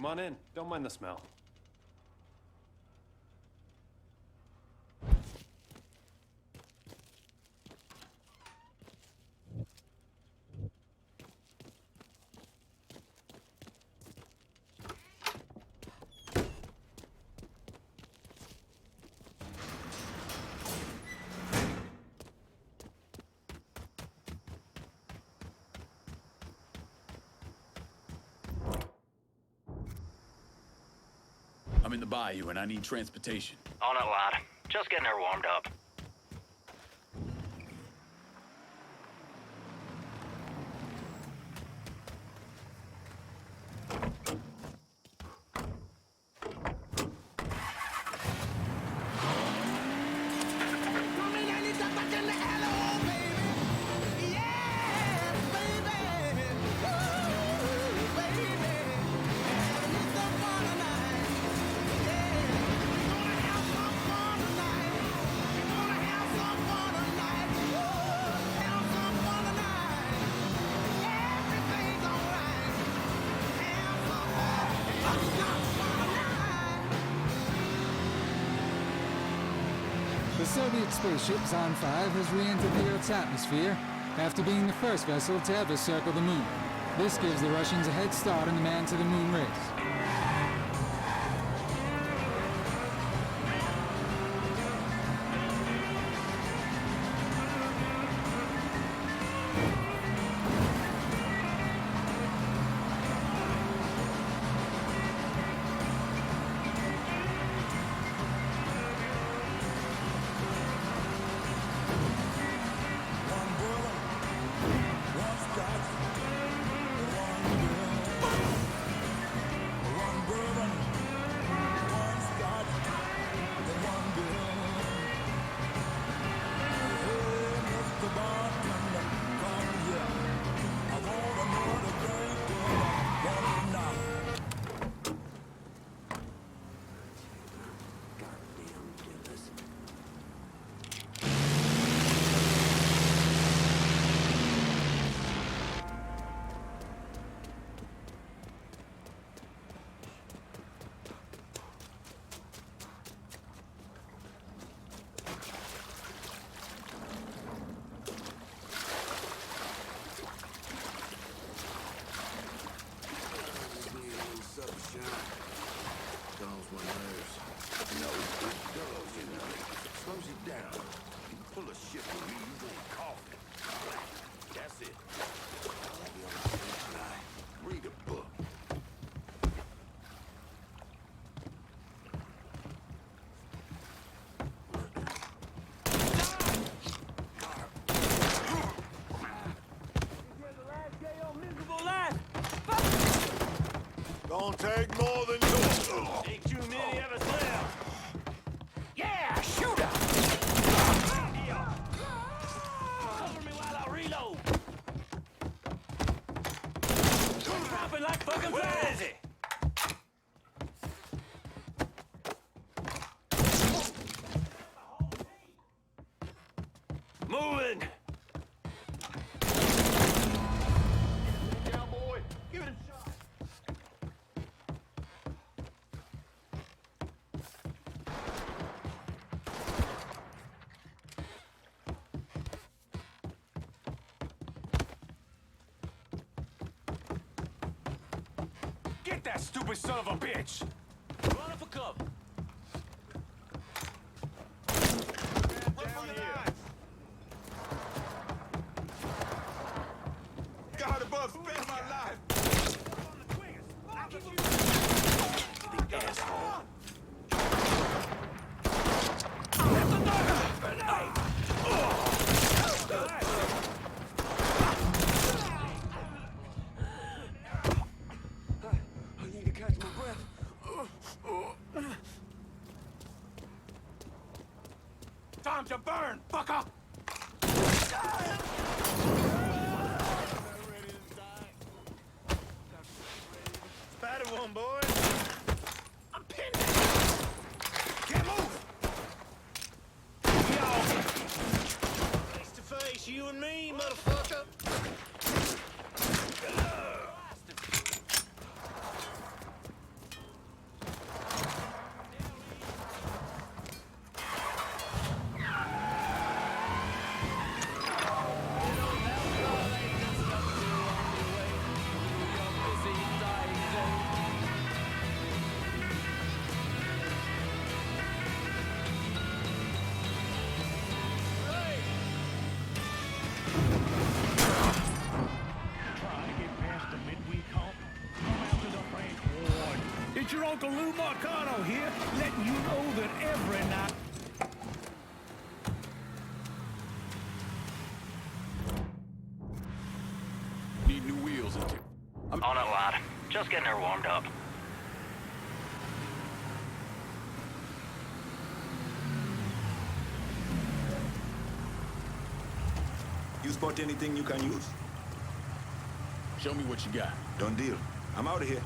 Come on in. Don't mind the smell. I'm in the bayou and I need transportation. On it, lad. Just getting her warmed up. The Soviet spaceship Zon 5 has re-entered the Earth's atmosphere after being the first vessel to ever circle the moon. This gives the Russians a head start in the man-to-the-moon race. Don't take more than yours. Ain't too many of us left. Yeah, shoot her! Cover me while I reload. Dropping like fucking flies. Moving. Cowboy, give it a shot. Get that stupid son of a bitch! Run up for cover. God above, spare my life. The asshole. I need to catch my breath. Time to burn, fucker! Spider one, boy. I'm pinned. Can't move. Yo. Face to face, you and me, motherfucker. It's your Uncle Lou Marcano here, letting you know that every night... Need new wheels and... On it, lad. Just getting her warmed up. You spot anything you can use? Show me what you got. Done deal. I'm out of here.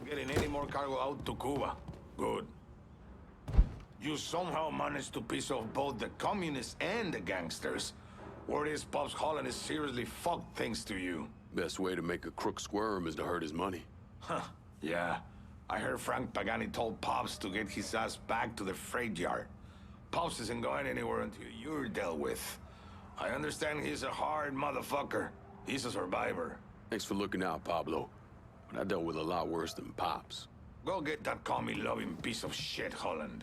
Getting any more cargo out to Cuba. Good. You somehow managed to piss off both the communists and the gangsters. Word is Pops Holland is seriously fucked thanks to you. Best way to make a crook squirm is to hurt his money. Huh. Yeah. I heard Frank Pagani told Pops to get his ass back to the freight yard. Pops isn't going anywhere until you're dealt with. I understand he's a hard motherfucker. He's a survivor. Thanks for looking out, Pablo. But I dealt with a lot worse than Pops. Go get that commie-loving piece of shit, Holland.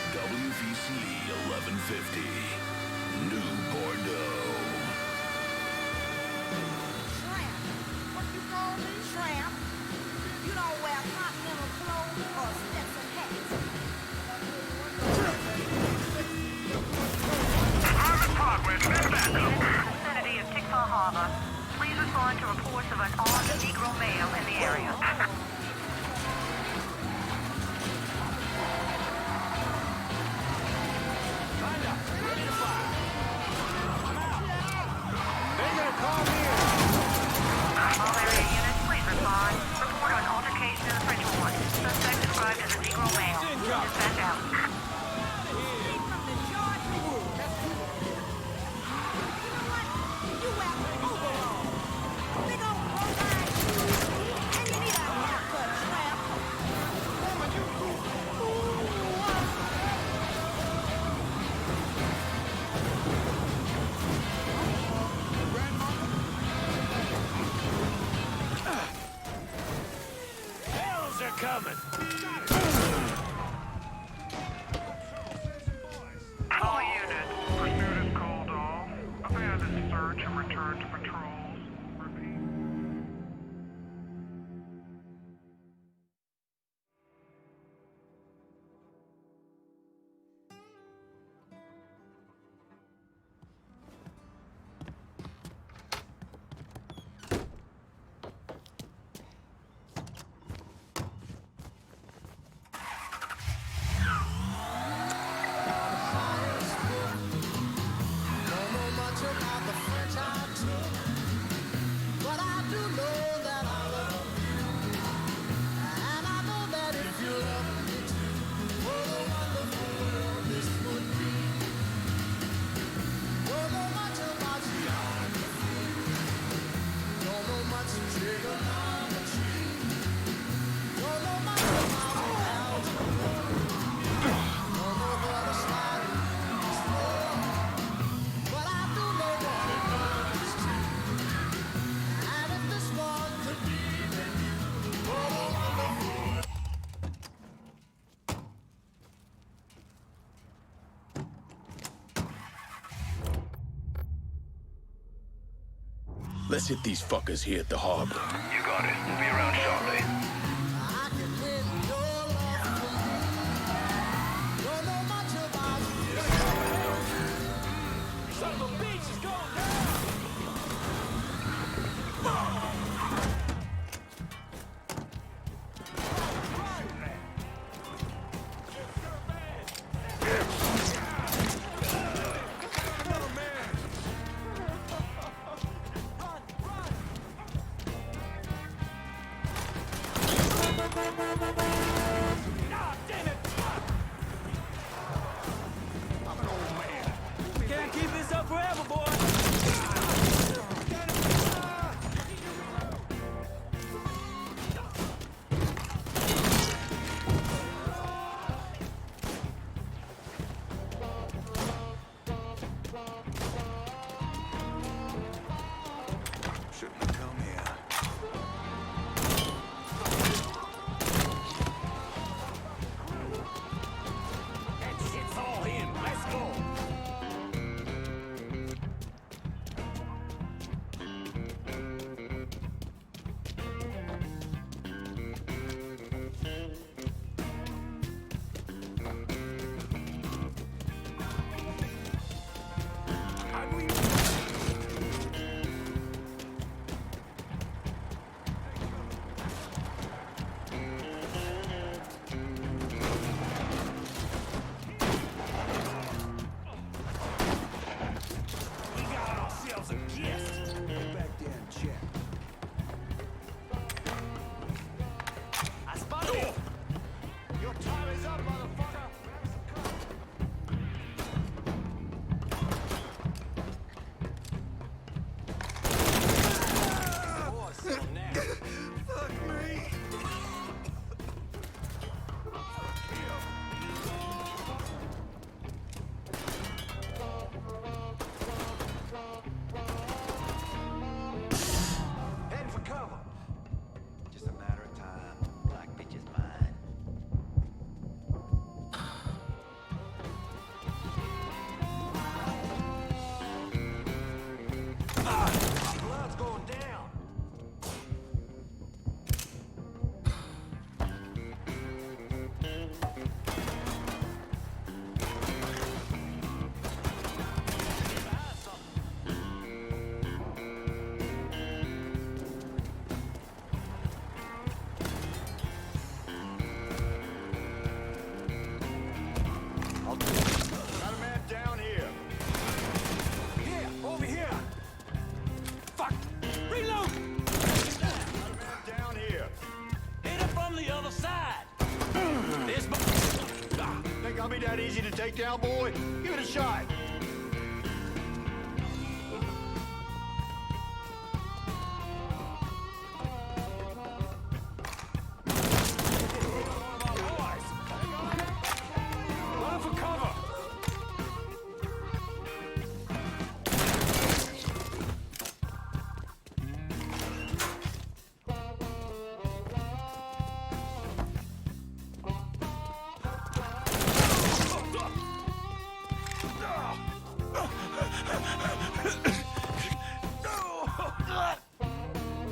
WVC 1150, New Bordeaux. Tramp. What you call me? Tramp. You don't wear continental clothes or Stetson hats. Armored progress, ready back up. Vicinity of Tickfaw Harbor. Please respond to reports of an armed Negro male in the area. All area units, please respond. Report on altercation in the French Ward. Suspect described as a Negro male. Dispatch out. Escape from the George Bush. You know what? You wear overalls. Big old bowline shoes. And you need a haircut, Tramp. Woman, you cool. Hells are coming! All units, pursuit is called off. Abandon search and return to patrols. Repeat. Let's hit these fuckers here at the harbor. You got it. We'll be around shortly. Son of a bitch is going down! Ah, damn it! I'm an old man. Can't keep this up forever, boy. Shouldn't have come here. That shit's all in. Let's go. We got ourselves a gift. Go back there and check. I spotted it. Your time is up, motherfucker. Oh, so nasty. Fuck me. Heading for cover. Just a matter of time. Black bitch is mine. Blood's going down. Got a man down here. Here, over here. Fuck. Reload. Got a man down here. Hit it from the other side. This. Think I'll be that easy to take down, boy? Give it a shot. Run for cover.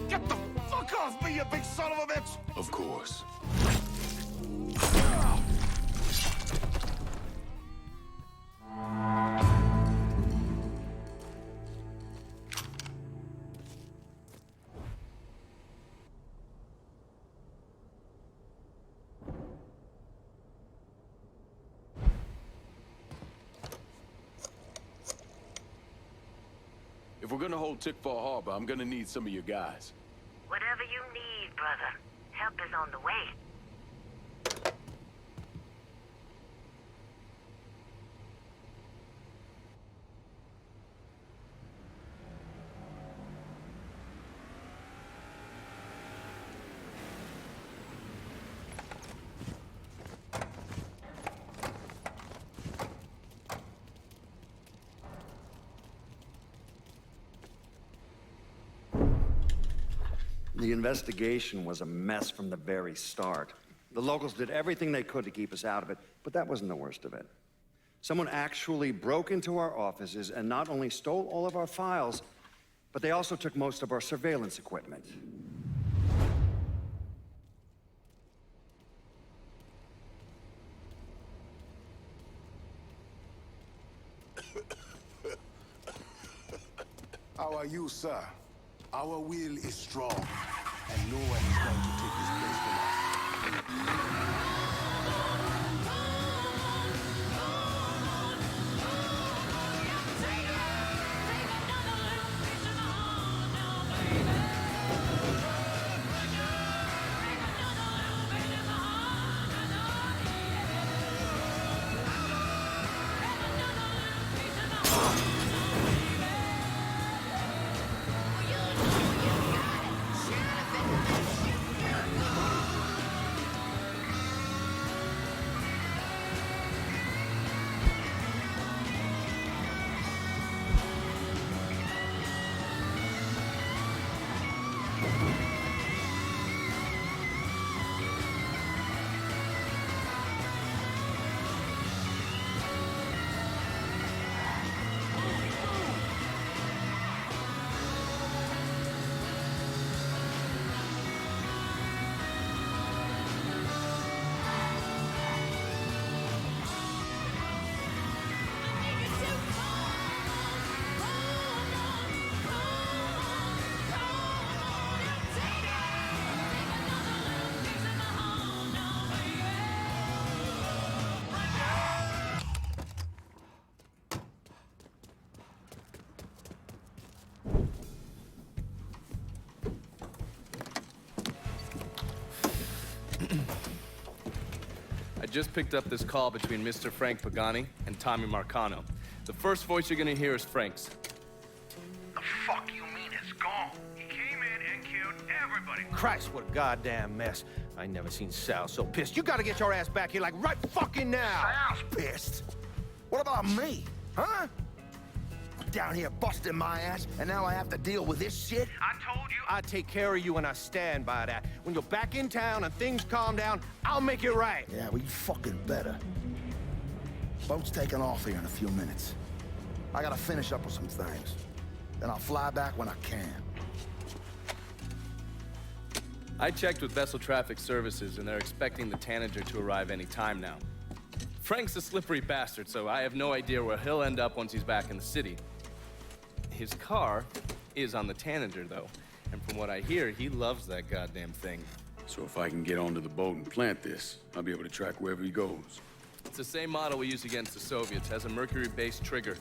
Get the fuck off me, you big son of a bitch! Of course. If we're gonna hold Tickfall Harbor, I'm gonna need some of your guys. Whatever you need, brother. Help is on the way. The investigation was a mess from the very start. The locals did everything they could to keep us out of it, but that wasn't the worst of it. Someone actually broke into our offices and not only stole all of our files, but But they also took most of our surveillance equipment. How are you, sir? Our will is strong, and no one is going to take this place from us. I just picked up this call between Mr. Frank Pagani and Tommy Marcano. The first voice you're gonna hear is Frank's. The fuck you mean it's gone? He came in and killed everybody. Christ, what a goddamn mess. I ain't never seen Sal so pissed. You gotta get your ass back here like right fucking now. Sal's pissed. What about me? Huh? Down here busting my ass, and now I have to deal with this shit? I told you. I take care of you and I stand by that. When you're back in town and things calm down, I'll make it right. Yeah, well, you fucking better. Boat's taking off here in a few minutes. I gotta finish up with some things. Then I'll fly back when I can. I checked with Vessel Traffic Services and they're expecting the Tanager to arrive any time now. Frank's a slippery bastard, so I have no idea where he'll end up once he's back in the city. His car is on the Tanager, though. And from what I hear, he loves that goddamn thing. So if I can get onto the boat and plant this, I'll be able to track wherever he goes. It's the same model we use against the Soviets. Has a mercury-based trigger.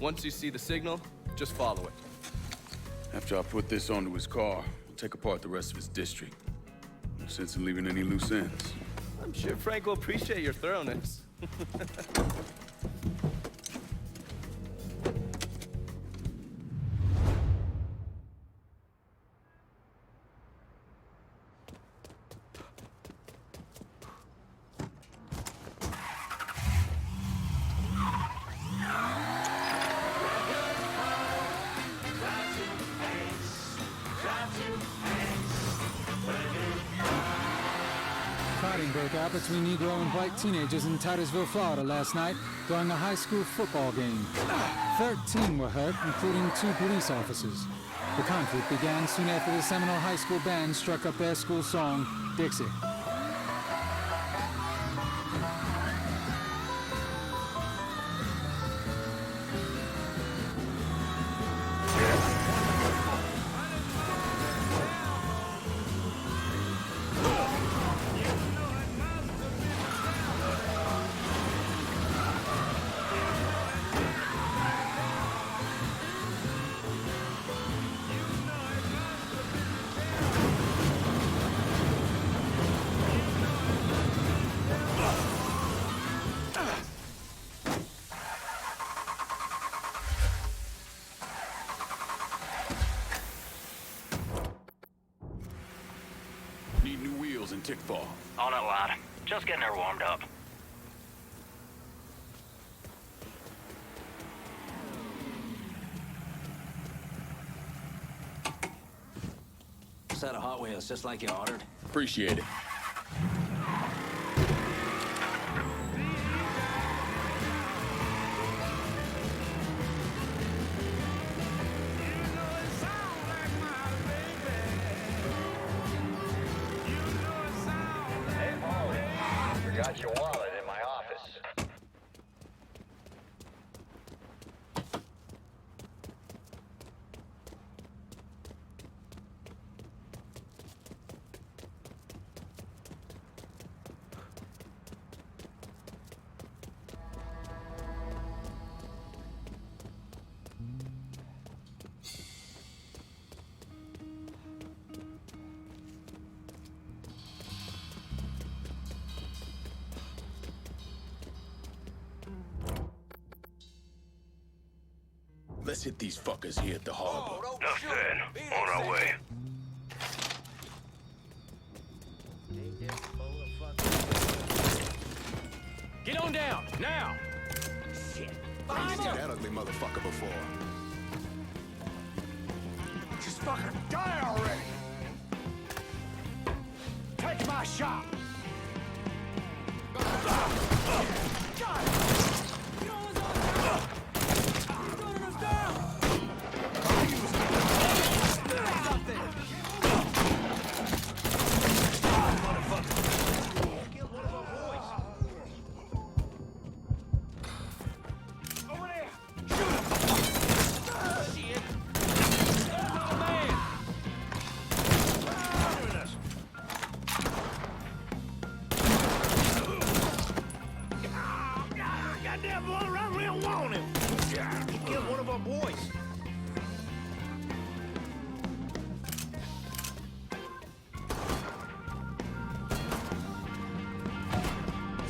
Once you see the signal, just follow it. After I put this onto his car, we'll take apart the rest of his district. No sense in leaving any loose ends. I'm sure Frank will appreciate your thoroughness. Fighting broke out between Negro and white teenagers in Titusville, Florida last night during a high school football game. 13 were hurt, including 2 police officers. The conflict began soon after the Seminole High School band struck up their school song, Dixie. Need new wheels and tick fall. On it, lad. Just getting her warmed up. Set of Hot Wheels, just like you ordered. Appreciate it. Let's hit these fuckers here at the harbor. Nothing. On our way. Get on down, now! Shit. I've seen that ugly motherfucker before. Just fucking die already! Take my shot! Goddamn boy around, we don't want him! He killed one of our boys!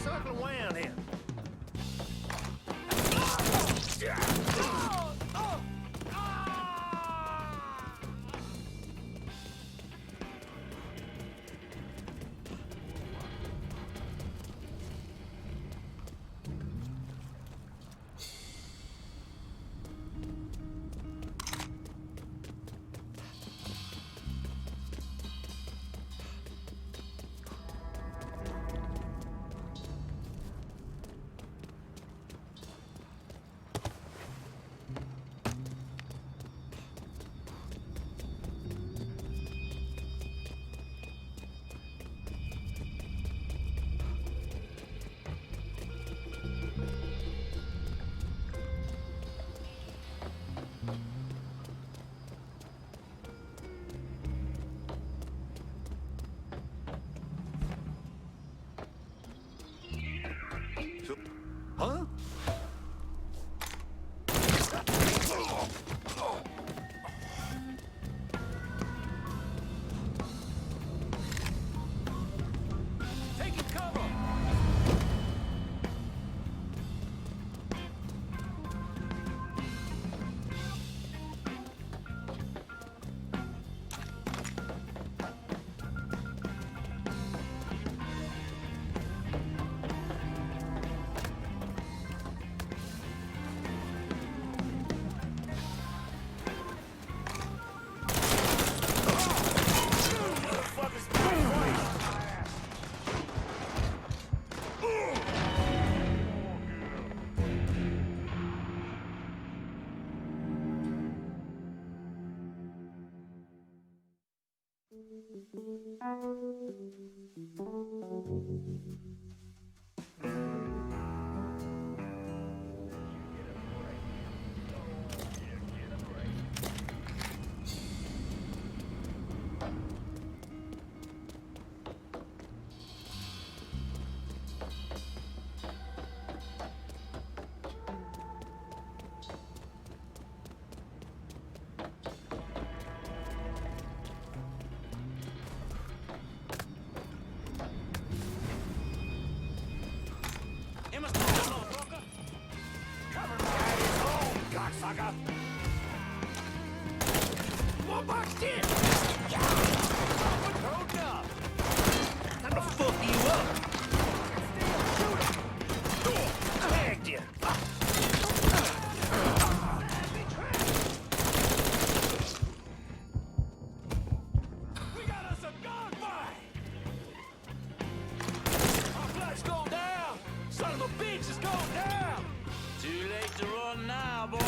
Circle around here. Huh? Taking cover! Cocksucker! One box in! Hold up! Time to fuck you up! Shoot him! Tagged you! We got us a gunfight! Our flag's going down! Son of a bitch is going down! Too late to run now, boy.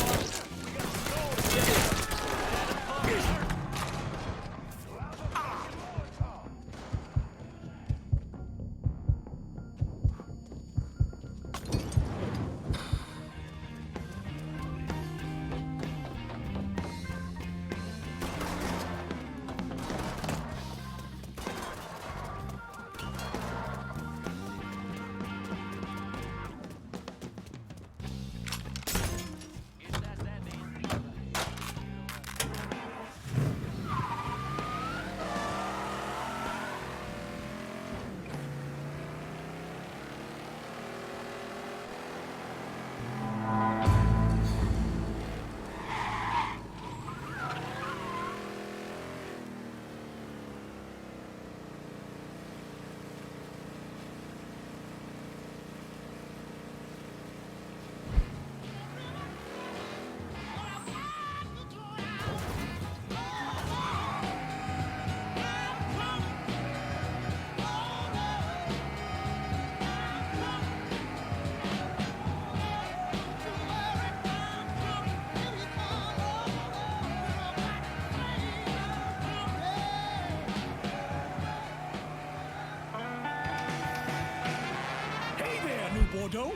Gordo.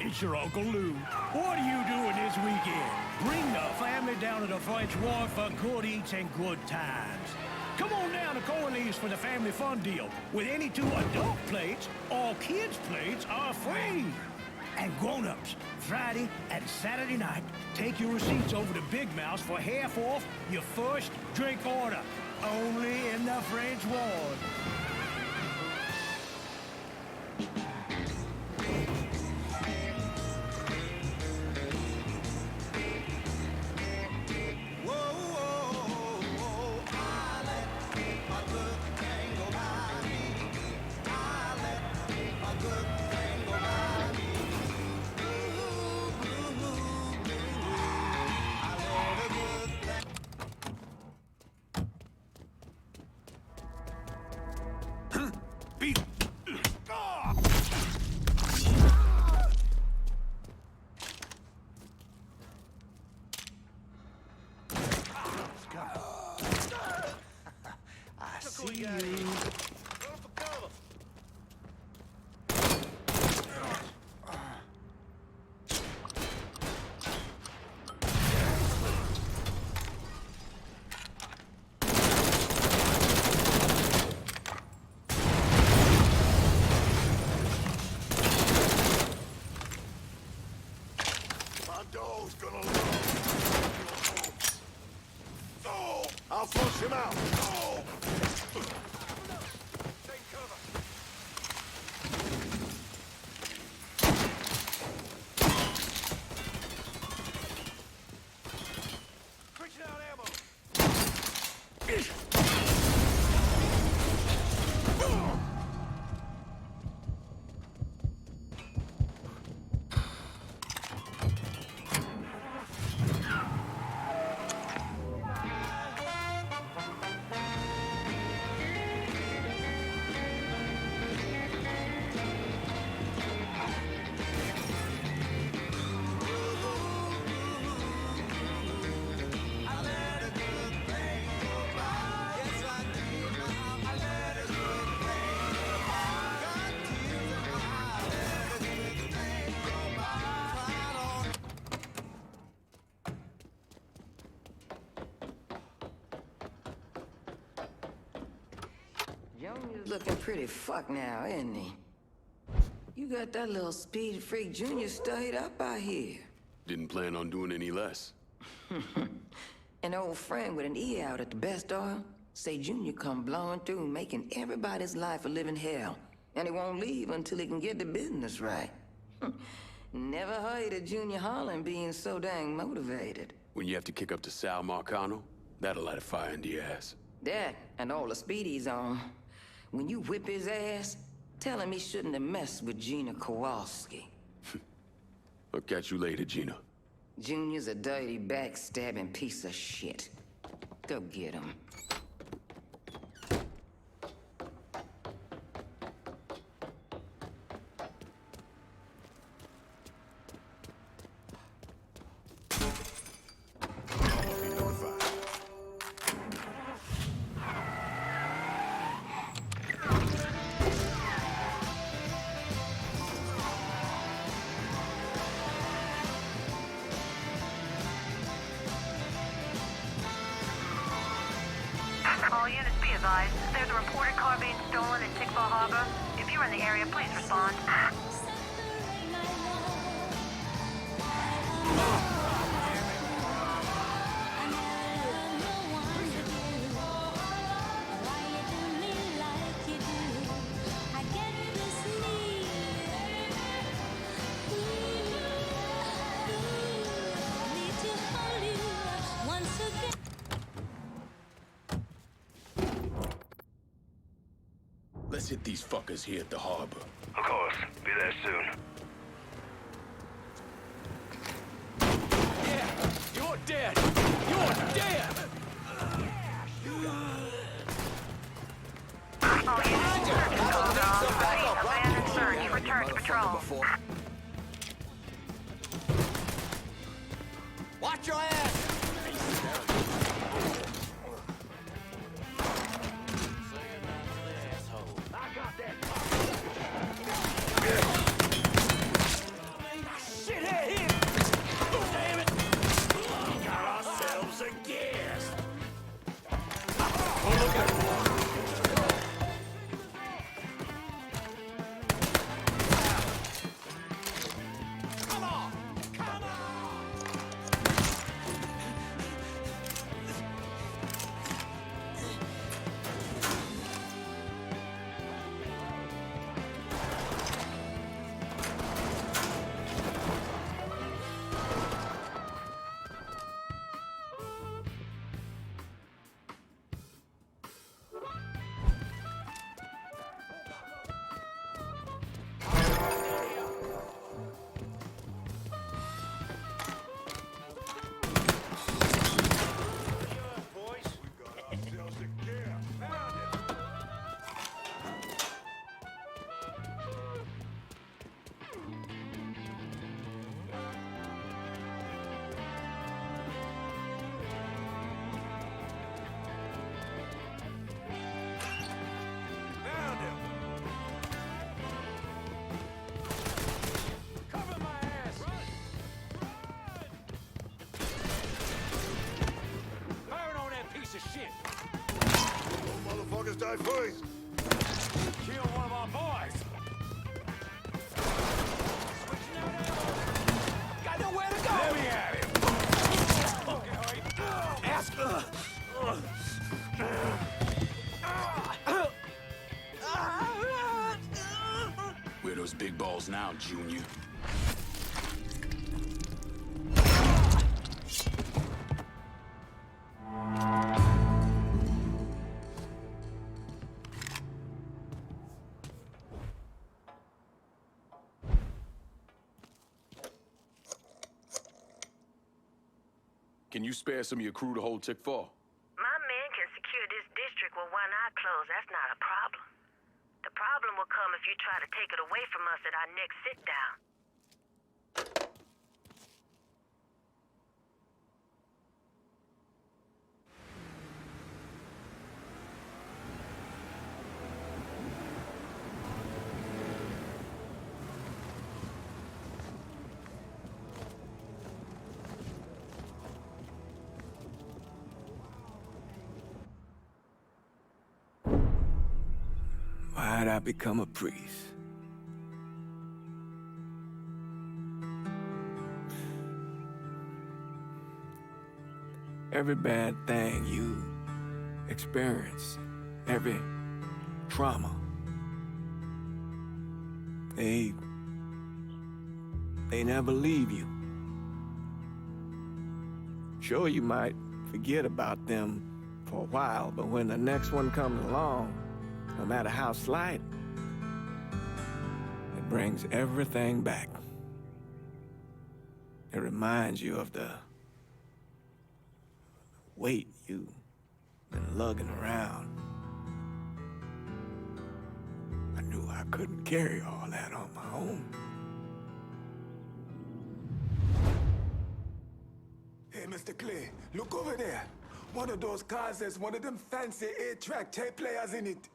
It's your Uncle Lou. What are you doing this weekend? Bring the family down to the French Ward for good eats and good times. Come on down to Corley's for the family fun deal. With any 2 adult plates, all kids' plates are free. And grown-ups, Friday and Saturday night, take your receipts over to Big Mouse for half off your first drink order. Only in the French Ward. I'll flush him out. Switching out ammo. Junior's looking pretty fucked now, isn't he? You got that little speed freak Junior stayed up out here. Didn't plan on doing any less. An old friend with an E out at the best oil say Junior come blowing through, making everybody's life a living hell. And he won't leave until he can get the business right. Never heard of Junior Holland being so dang motivated. When you have to kick up to Sal Marcano, that'll light a fire into your ass. That and all the speedies on. When you whip his ass, tell him he shouldn't have messed with Gina Kowalski. I'll catch you later, Gina. Junior's a dirty, backstabbing piece of shit. Go get him. All units be advised. There's a reported car being stolen in Tickfall Harbor. If you're in the area, please respond. Let's hit these fuckers here at the harbor. Of course. Be there soon. Yeah, you're dead. You're dead. All units, search is called off. Repeat, abandoned search. Return to patrol. Watch your ass! motherfuckers die first. Kill one of our boys. Switching out ammo. Got nowhere to go. Let me at him. Okay, hurry. Ask. Where are those big balls now, Junior? Can you spare some of your crew to hold Tick 4? My men can secure this district with one eye closed. That's not a problem. The problem will come if you try to take it away from us at our next sit-down. Why'd I become a priest? Every bad thing you experience, every trauma, they never leave you. Sure, you might forget about them for a while, but when the next one comes along, no matter how slight, it brings everything back. It reminds you of the weight you've been lugging around. I knew I couldn't carry all that on my own. Hey, Mr. Clay, look over there. One of those cars has one of them fancy 8-track tape players in it.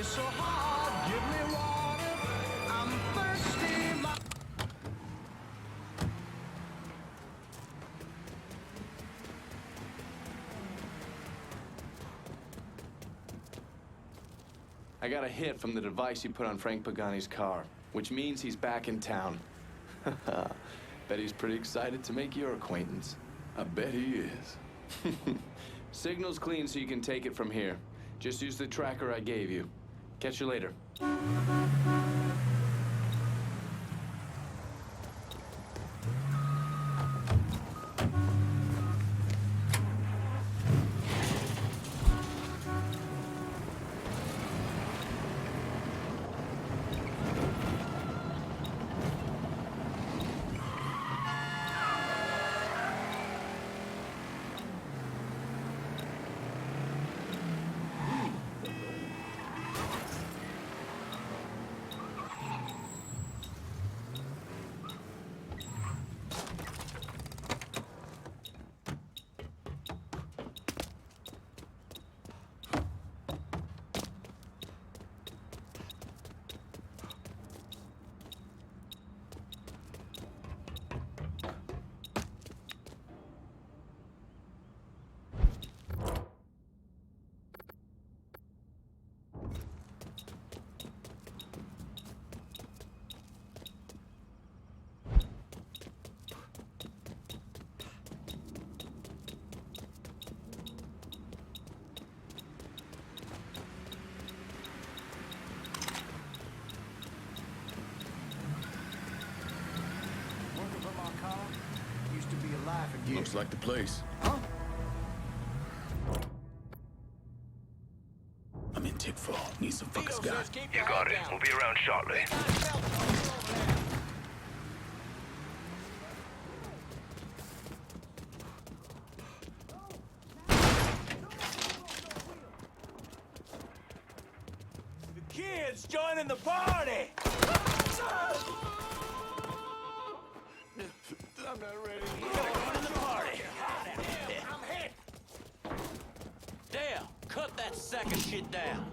So hard, give me water. I'm thirsty. I got a hit from the device you put on Frank Pagani's car, which means he's back in town. Bet he's pretty excited to make your acquaintance. I bet he is. Signal's clean so you can take it from here. Just use the tracker I gave you. Catch you later. Used to be a life again. Looks like the place. Huh? I'm in Tickfall. Need some fuckers guy. You got it. We'll be around shortly. The kids joining the party! I'm not ready. Joining the party. I'm hit. Dale, cut that second shit down.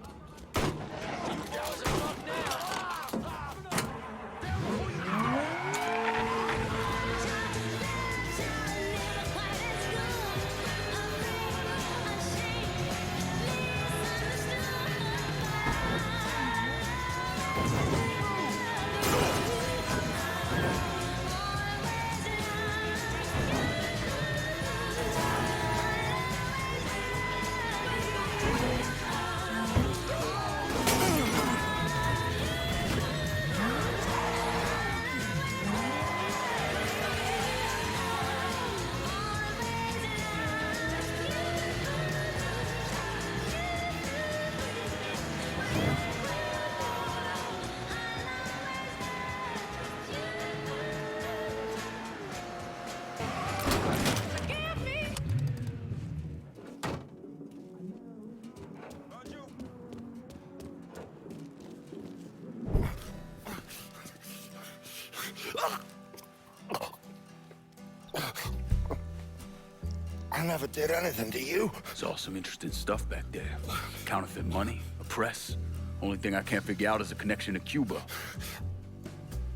I never did anything to you. Saw some interesting stuff back there. Counterfeit money, a press. Only thing I can't figure out is a connection to Cuba.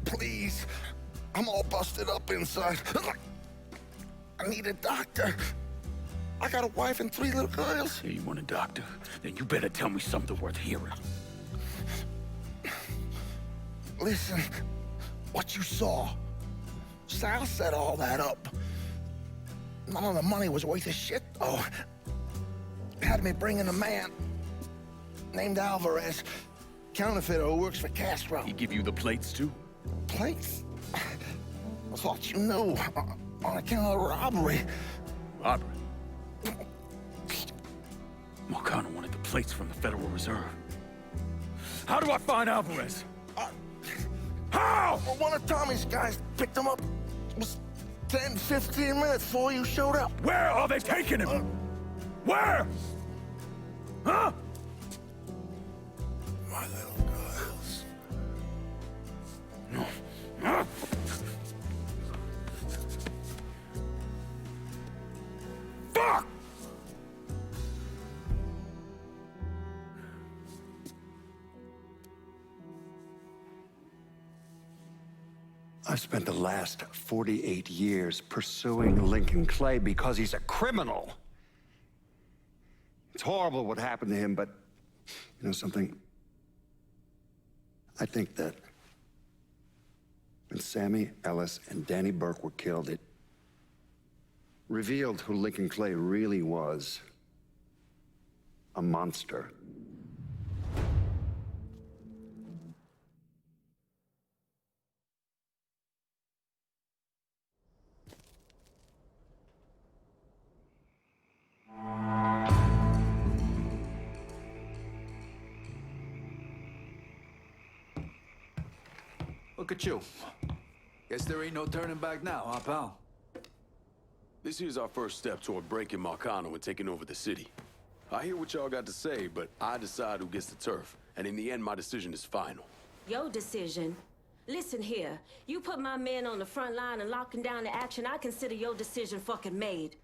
Please. I'm all busted up inside. I need a doctor. I got a wife and 3 little girls. Hey, you want a doctor? Then you better tell me something worth hearing. Listen, what you saw. Sal set all that up. None of the money was worth a shit, though. Had me bring in a man named Alvarez, counterfeiter who works for Castro. He give you the plates, too? Plates? I thought you knew. On account of robbery. Robbery? Marcano wanted the plates from the Federal Reserve. How do I find Alvarez? How? Well, one of Tommy's guys picked him up. It was 10, 15 minutes before you showed up. Where are they taking him? Where? Huh? My little girls. No. Huh? Fuck! I've spent the last 48 years pursuing Lincoln Clay because he's a criminal. It's horrible what happened to him, but you know something? I think that when Sammy Ellis and Danny Burke were killed, it revealed who Lincoln Clay really was. A monster. Look at you. Guess there ain't no turning back now, huh, pal? This here's our first step toward breaking Marcano and taking over the city. I hear what y'all got to say, but I decide who gets the turf. And in the end, my decision is final. Your decision? Listen here. You put my men on the front line and locking down the action, I consider your decision fucking made.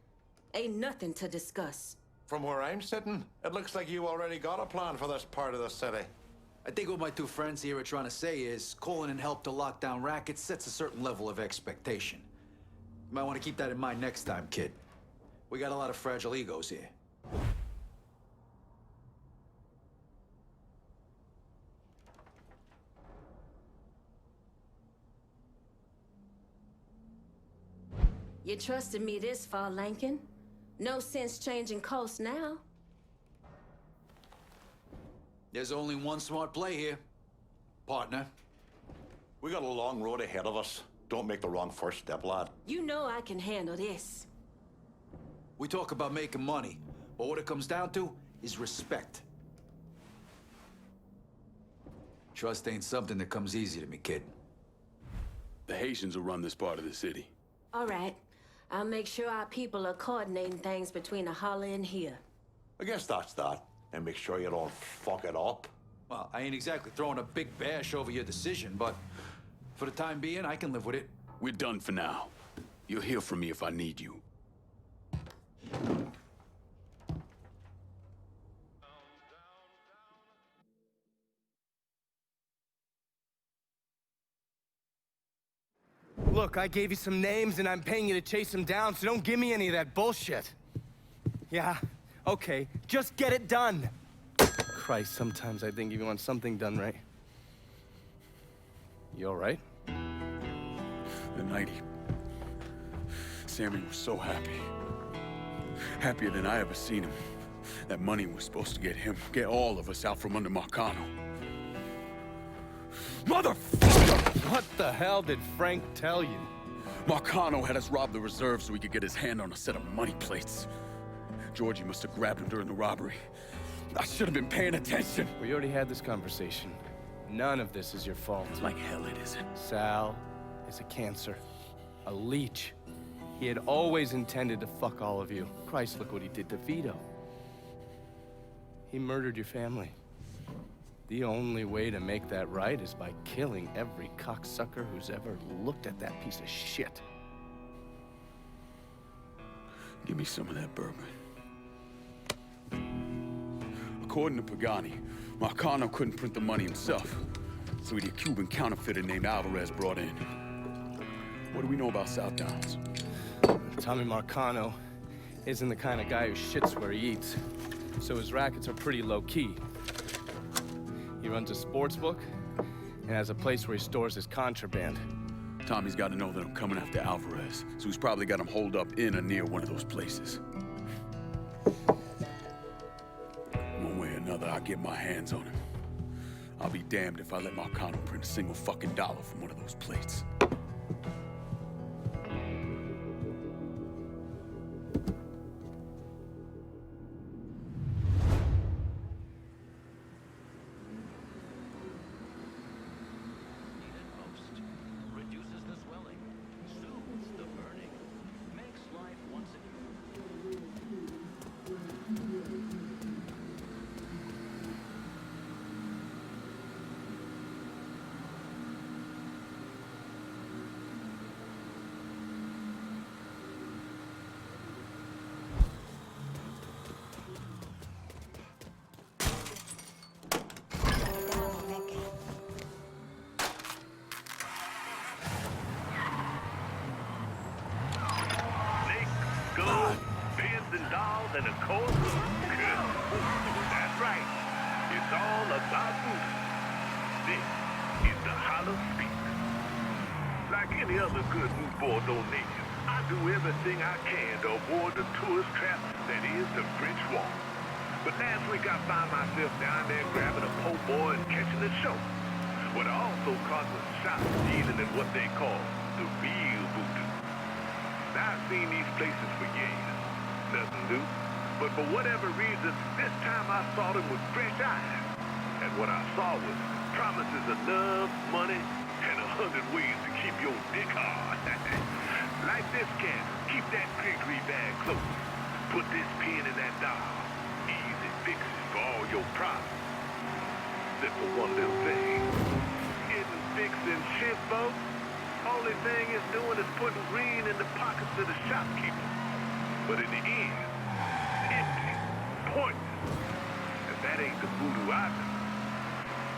Ain't nothing to discuss. From where I'm sitting, it looks like you already got a plan for this part of the city. I think what my two friends here are trying to say is calling in help to lock down rackets sets a certain level of expectation. You might want to keep that in mind next time, kid. We got a lot of fragile egos here. You trusted me this far, Lincoln. No sense changing course now. There's only one smart play here. Partner. We got a long road ahead of us. Don't make the wrong first step, lad. You know I can handle this. We talk about making money, but what it comes down to is respect. Trust ain't something that comes easy to me, kid. The Haitians will run this part of the city. All right. I'll make sure our people are coordinating things between the holler and here. I guess that's that. And make sure you don't fuck it up. Well, I ain't exactly throwing a big bash over your decision, but for the time being, I can live with it. We're done for now. You'll hear from me if I need you. Look, I gave you some names and I'm paying you to chase them down, so don't give me any of that bullshit. Yeah, okay, just get it done. Christ, sometimes I think you want something done right. You all right? The night Sammy was so happy. Happier than I ever seen him. That money was supposed to get all of us out from under Marcano. Motherfucker! What the hell did Frank tell you? Marcano had us rob the reserve so he could get his hand on a set of money plates. Georgie must have grabbed him during the robbery. I should have been paying attention. We already had this conversation. None of this is your fault. Like hell it isn't. Sal is a cancer. A leech. He had always intended to fuck all of you. Christ, look what he did to Vito. He murdered your family. The only way to make that right is by killing every cocksucker who's ever looked at that piece of shit. Give me some of that bourbon. According to Pagani, Marcano couldn't print the money himself, so he had a Cuban counterfeiter named Alvarez brought in. What do we know about South Downs? Tommy Marcano isn't the kind of guy who shits where he eats, so his rackets are pretty low-key. He runs a sports book and has a place where he stores his contraband. Tommy's got to know that I'm coming after Alvarez, so he's probably got him holed up in or near one of those places. One way or another, I'll get my hands on him. I'll be damned if I let Marcano print a single fucking dollar from one of those plates. And of course, that's right. It's all about voodoo. This is the Hollow Speak. Like any other good foodborne donation, I do everything I can to avoid the tourist trap that is the French Wall. But last week I found myself down there grabbing a po' boy and catching a show. What I also caught was shots dealing in what they call the real voodoo. Now I've seen these places for years. Nothing new. But for whatever reason, this time I saw them with fresh eyes. And what I saw was promises of love, money, and 100 ways to keep your dick hard. Like this can. Keep that Gregory bag close. Put this pin in that dial. Easy fixes for all your problems. Except for one little thing. Getting fixing shit, folks. Only thing it's doing is putting green in the pockets of the shopkeeper. But in the end, empty, pointless. And that ain't the voodoo I know.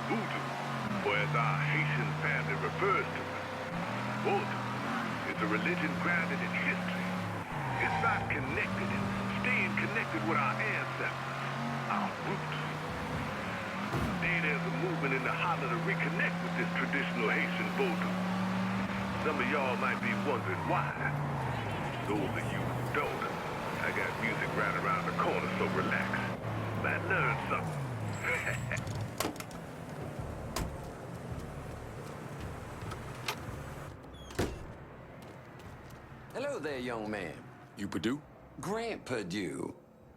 Voodoo, or as our Haitian family refers to it, voodoo, is a religion grounded in history. It's about connected and staying connected with our ancestors, our roots. Today there's a movement in the holler to reconnect with this traditional Haitian voodoo. Some of y'all might be wondering why. Those of you who don't, I got music right around the corner, so relax. Might learn something. Hello there, young man. You Purdue? Grant Purdue.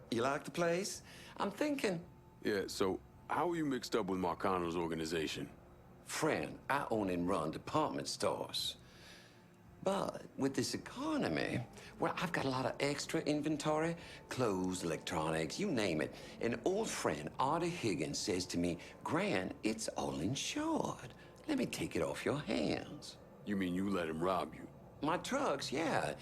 You like the place? I'm thinking... Yeah, so how are you mixed up with Marcano's organization? Friend, I own and run department stores. But with this economy, well, I've got a lot of extra inventory, clothes, electronics, you name it. An old friend, Artie Higgins, says to me, Grant, it's all insured. Let me take it off your hands. You mean you let him rob you? My trucks, yeah.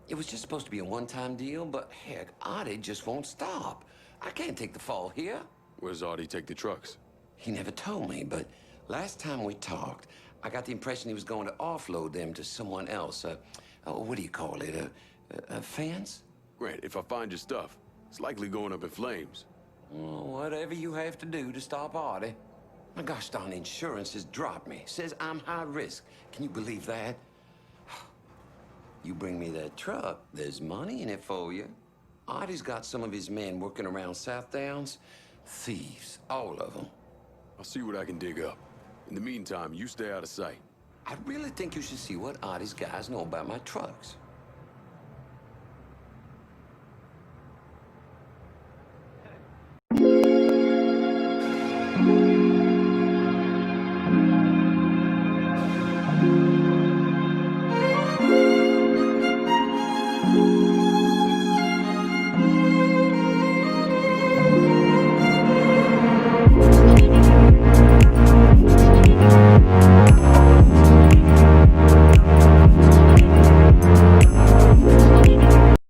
It was just supposed to be a one-time deal, but heck, Artie just won't stop. I can't take the fall here. Where's Artie take the trucks? He never told me, but last time we talked, I got the impression he was going to offload them to someone else. What do you call it? A fence? Grant, if I find your stuff, it's likely going up in flames. Well, whatever you have to do to stop Artie. My gosh darn insurance has dropped me. Says I'm high risk. Can you believe that? You bring me that truck, there's money in it for you. Artie's got some of his men working around South Downs. Thieves, all of them. I'll see what I can dig up. In the meantime, you stay out of sight. I really think you should see what Artie's guys know about my trucks.